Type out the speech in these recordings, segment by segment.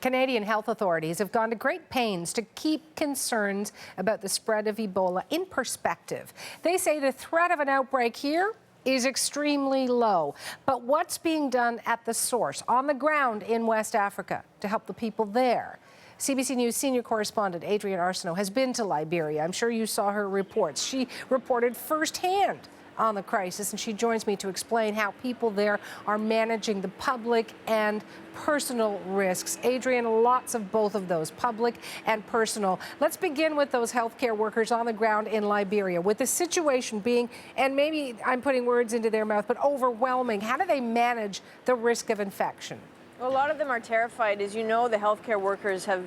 Canadian health authorities have gone to great pains to keep concerns about the spread of Ebola in perspective. They say the threat of an outbreak here is extremely low. But what's being done at the source, on the ground in West Africa, to help the people there? CBC News senior correspondent Adrienne Arsenault has been to Liberia. I'm sure you saw her reports. She reported firsthand on the crisis, and she joins me to explain how people there are managing the public and personal risks. Adrienne, lots of both of those, public and personal. Let's begin with those healthcare workers on the ground in Liberia. With the situation being, and maybe I'm putting words into their mouth, but overwhelming, how do they manage the risk of infection? Well, a lot of them are terrified. As you know, the healthcare workers have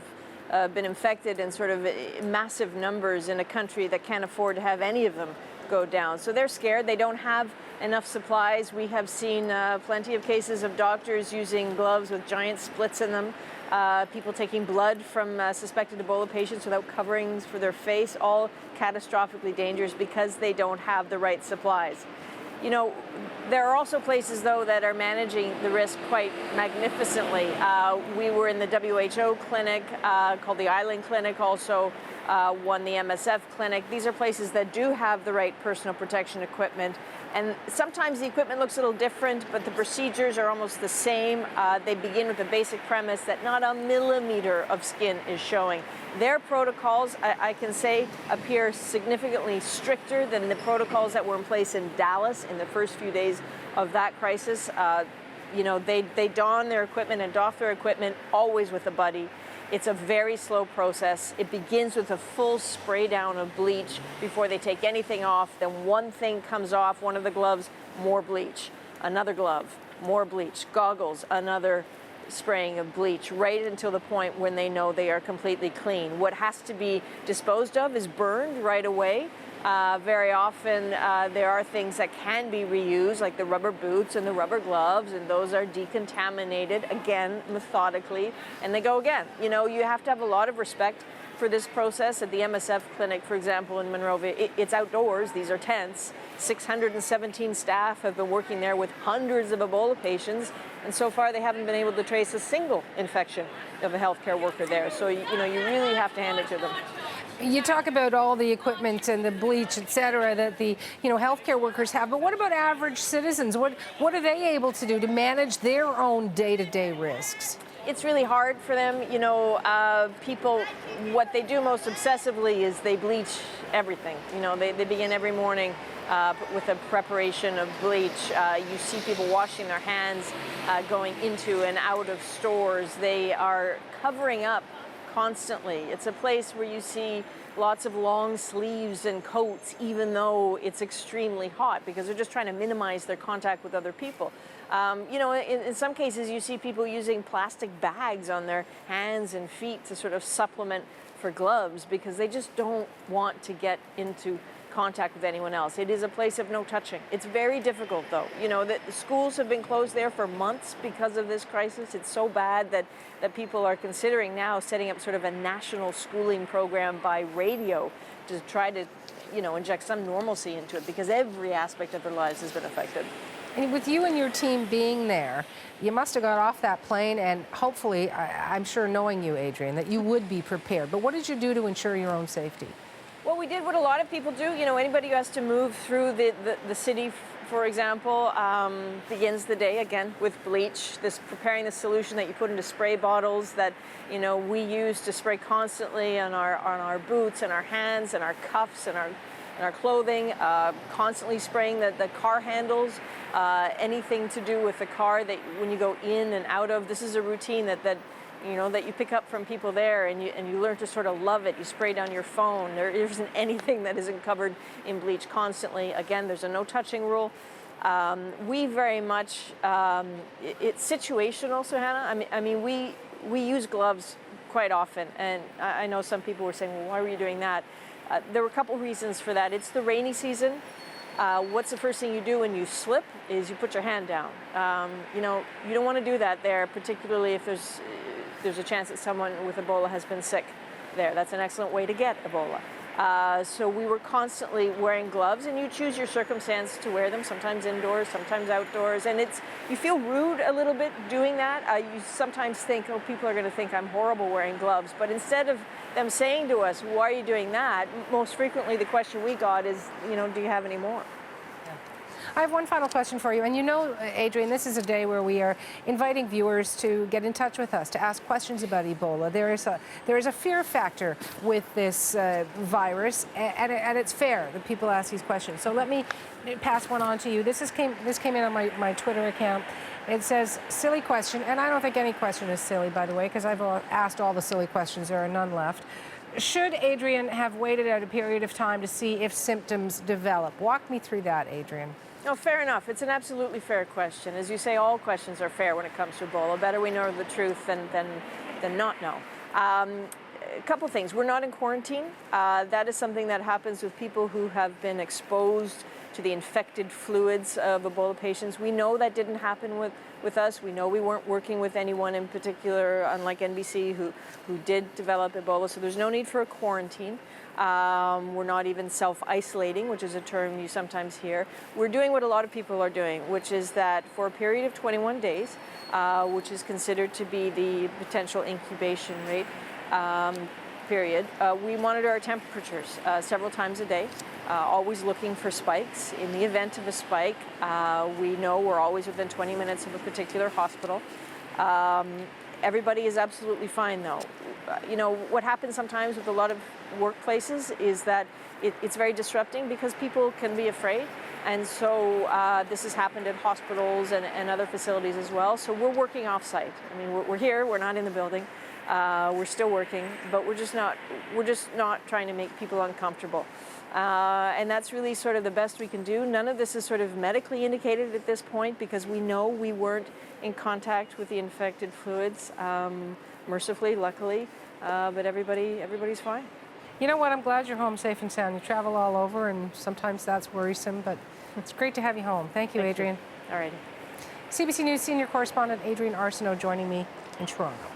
been infected in sort of massive numbers in a country that can't afford to have any of them go down. So they're scared. They don't have enough supplies. We have seen plenty of cases of doctors using gloves with giant splits in them, people taking blood from suspected Ebola patients without coverings for their face, all catastrophically dangerous because they don't have the right supplies. You know, there are also places, though, that are managing the risk quite magnificently. We were in the WHO clinic called the Island Clinic, also one the MSF clinic. These are places that do have the right personal protection equipment. And sometimes the equipment looks a little different, but the procedures are almost the same. They begin with the basic premise that not a millimeter of skin is showing. Their protocols, I can say, appear significantly stricter than the protocols that were in place in Dallas in the first few days of that crisis. You know, they don their equipment and doff their equipment always with a buddy. It's a very slow process. It begins with a full spray down of bleach before they take anything off. Then one thing comes off, one of the gloves, more bleach. Another glove, more bleach. Goggles, another spraying of bleach, right until the point when they know they are completely clean. What has to be disposed of is burned right away. Very often there are things that can be reused, like the rubber boots and the rubber gloves, and those are decontaminated, again, methodically, and they go again. You know, you have to have a lot of respect for this process. At the MSF clinic, for example, in Monrovia, it's outdoors. These are tents. 617 staff have been working there with hundreds of Ebola patients, and so far they haven't been able to trace a single infection of a healthcare worker there. So, you know, you really have to hand it to them. You talk about all the equipment and the bleach, et cetera, that the healthcare workers have, but what about average citizens? What are they able to do to manage their own day-to-day risks? It's really hard for them. You know, people, what they do most obsessively is they bleach everything. You know, they begin every morning with a preparation of bleach. You see people washing their hands, going into and out of stores. They are covering up constantly. It's a place where you see lots of long sleeves and coats, even though it's extremely hot, because they're just trying to minimize their contact with other people. You know, in some cases you see people using plastic bags on their hands and feet to sort of supplement for gloves, because they just don't want to get into contact with anyone else. It is a place of no touching. It's very difficult, though. You know, the schools have been closed there for months because of this crisis. It's so bad that people are considering now setting up sort of a national schooling program by radio to try to, you know, inject some normalcy into it, because every aspect of their lives has been affected. And with you and your team being there, you must have got off that plane, and hopefully, I'm sure knowing you, Adrienne, that you would be prepared. But what did you do to ensure your own safety? Well, we did what a lot of people do. You know, anybody who has to move through the city, for example, begins the day, again, with bleach, preparing the solution that you put into spray bottles that, you know, we use to spray constantly on our boots and our hands and our cuffs and our clothing, constantly spraying the car handles, anything to do with the car that when you go in and out of. This is a routine that you know, that you pick up from people there, and you learn to sort of love it. You spray down your phone. There isn't anything that isn't covered in bleach constantly. Again, there's a no touching rule. We very much, it's situational, so Hannah. I mean, we use gloves quite often, and I know some people were saying, well, why were you doing that? There were a couple reasons for that. It's the rainy season. What's the first thing you do when you slip is you put your hand down. You know, you don't want to do that there, particularly if there's a chance that someone with Ebola has been sick there. That's an excellent way to get Ebola. So we were constantly wearing gloves, and you choose your circumstance to wear them, sometimes indoors, sometimes outdoors, and you feel rude a little bit doing that. You sometimes think, oh, people are going to think I'm horrible wearing gloves, but instead of them saying to us, why are you doing that, most frequently the question we got is, do you have any more? I have one final question for you. And Adrienne, this is a day where we are inviting viewers to get in touch with us, to ask questions about Ebola. There is a fear factor with this virus, and it's fair that people ask these questions. So let me pass one on to you. This came in on my Twitter account. It says, silly question, and I don't think any question is silly, by the way, because I've asked all the silly questions. There are none left. Should Adrienne have waited out a period of time to see if symptoms develop? Walk me through that, Adrienne. No, fair enough. It's an absolutely fair question. As you say, all questions are fair when it comes to Ebola. Better we know the truth than not know. A couple things. We're not in quarantine. That is something that happens with people who have been exposed to the infected fluids of Ebola patients. We know that didn't happen with us. We know we weren't working with anyone in particular, unlike NBC, who did develop Ebola. So there's no need for a quarantine. We're not even self-isolating, which is a term you sometimes hear. We're doing what a lot of people are doing, which is that for a period of 21 days, which is considered to be the potential incubation rate period, we monitor our temperatures several times a day, always looking for spikes. In the event of a spike, we know we're always within 20 minutes of a particular hospital. Everybody is absolutely fine, though. What happens sometimes with a lot of workplaces is that it's very disrupting because people can be afraid. And so this has happened at hospitals and other facilities as well. So we're working off-site. I mean, we're here, we're not in the building. We're still working, but we're just not trying to make people uncomfortable. And that's really sort of the best we can do. None of this is sort of medically indicated at this point because we know we weren't in contact with the infected fluids, mercifully, luckily, but everybody's fine. You know what? I'm glad you're home safe and sound. You travel all over, and sometimes that's worrisome, but it's great to have you home. Thank you, Adrienne. All right. CBC News senior correspondent Adrienne Arsenault joining me in Toronto.